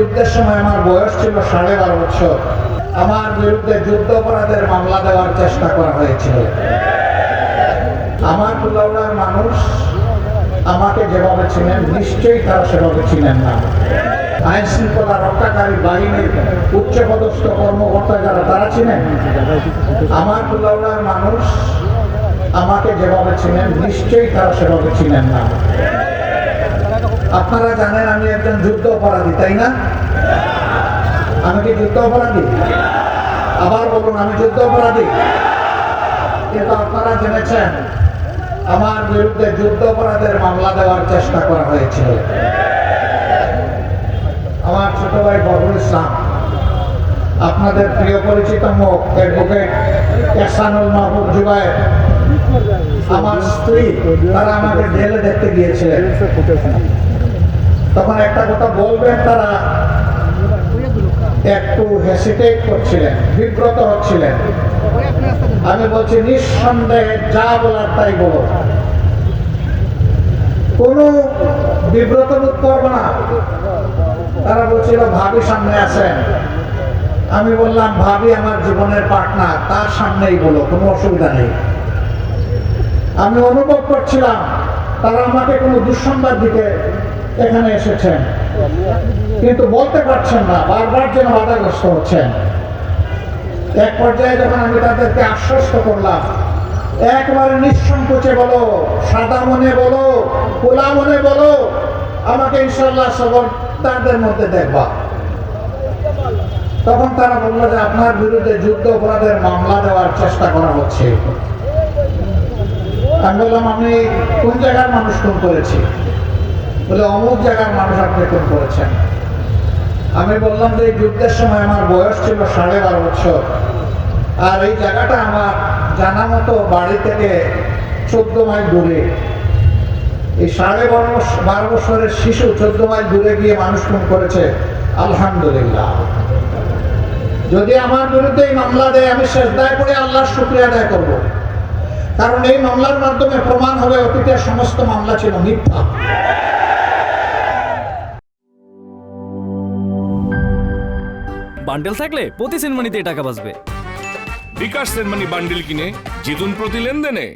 যুদ্ধের সময় আমার বয়স ছিল 12.5 বছর। আমার বিরুদ্ধে যুদ্ধ অপরাধের মামলা দেওয়ার চেষ্টা করা হয়েছিল। আমার কুলাউড়ার মানুষ আমাকে যেভাবে চিনেন, নিশ্চয়ই তারা সেভাবে চিনেন না। আইন শৃঙ্খলা রক্ষাকারী বাহিনীর উচ্চপদস্থ কর্মকর্তা যারা, তারা চিনেন। আমার কুলাউড়ার মানুষ আমাকে যেভাবে চিনেন, নিশ্চয়ই তারা সেভাবে চিনেন না। আপনারা জানেন আমি একজন যুদ্ধ অপরাধী, তাই না? আমি কি যুদ্ধ অপরাধী? আবার বলুন, আমি যুদ্ধ অপরাধী। কিন্তু আপনারা জেনেছেন আমার বিরুদ্ধে যুদ্ধ অপরাধের মামলা দেওয়ার চেষ্টা করা হয়েছিল। আমার ছোট ভাই বদরুল ইসলাম, আপনাদের প্রিয় পরিচিত মুখ অ্যাডভোকেট এহসানুল মাহবুব জুবায়ের, আমার স্ত্রী, তারা আমাকে জেলে দেখতে গিয়েছিলেন। তখন একটা কথা বলবেন, তারা একটু হেসিটেট করছিলেন, বিব্রত হচ্ছিলেন। আমি বলছি, নিঃসন্দেহে যা বলার তাই বলো, কোনো বিব্রত বোধ করবো না। তারা বলছিল ভাবি সামনে আছেন। আমি বললাম, ভাবি আমার জীবনের পার্টনার, তার সামনেই বলো, কোনো অসুবিধা নেই। আমি অনুভব করছিলাম তারা আমাকে কোনো দুঃসংবাদ দিতে এখানে এসেছেন, কিন্তু বলতে পারছেন না, বারবার যেন বাধাগ্রস্ত হচ্ছেন। এক পর্যায়ে যখন আমি তাদেরকে আশ্বস্ত করলাম, একবারে নিঃসংকোচে বলো, সাদা মনে বলো, খোলা মনে বলো, আমাকে ইনশাআল্লাহ সবর তাদের মধ্যে দেখবা। তখন তারা বললো যে আপনার বিরুদ্ধে যুদ্ধ অপরাধের মামলা দেওয়ার চেষ্টা করা হচ্ছে। আমি বললাম, আমি কোন জায়গার মানুষ খুন করেছি? বলে, অমুক জায়গার মানুষ আপনি খুন করেছেন। আমি বললাম যে এই যুদ্ধের সময় আমার বয়স ছিল 12.5 বছর, আর এই জায়গাটা আমার জানা মতো বাড়ি থেকে 14 মাইল দূরে। এই 12.5 বছরের শিশু 14 মাইল দূরে গিয়ে মানুষ খুন করেছে। আলহামদুলিল্লাহ, যদি আমার বিরুদ্ধে এই মামলা দেয়, আমি সেজদায় পড়ে আল্লাহর শুকরিয়া আদায় করব, কারণ এই মামলার মাধ্যমে প্রমাণ হবে অতীতের সমস্ত মামলা ছিল মিথ্যা। বান্ডেল থাকলে প্রতি সেনমানিতে টাকা বাঁচবে। বিকাশ সেনমানি বান্ডিল কিনে জিতুন প্রতি লেনদেনে।